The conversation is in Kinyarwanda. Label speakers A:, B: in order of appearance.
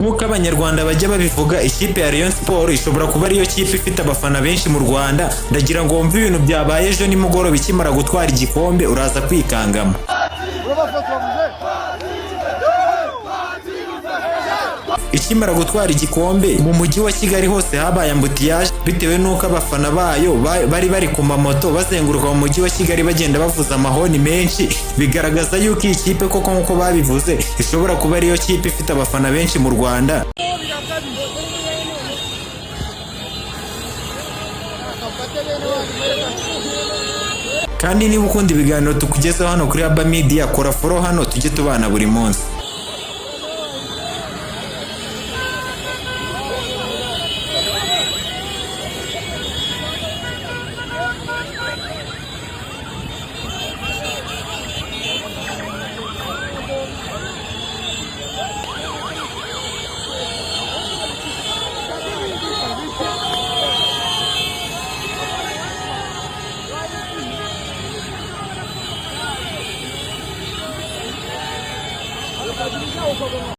A: nk'uko abanyarwanda bajya babivuga, ikipe ya Rayon Sport ishobora kuba ariyo kipe ifite abafana benshi mu Rwanda. Ndagira ngo wumve ibintu byabaye ejo nimugoroba ikimara gutwara igikombe, uraza kwikangamo. Ikimara gutwara igikombe mu mujyi wa Kigali hose habaye ambutiyaje bitewe n'uko abafana bayo bari ku mamoto bazenguruka mu mujyi wa Kigali bagenda bavuza amahoni menshi, bigaragaza yuko iyi kipe koko nk'uko babivuze ishobora kuba ariyo kipe ifite abafana benshi mu Rwanda. Kandi niba ukunda ibiganiro tukugezaho hano kuri Aba Media, kora follow hano tujye tubana buri munsi.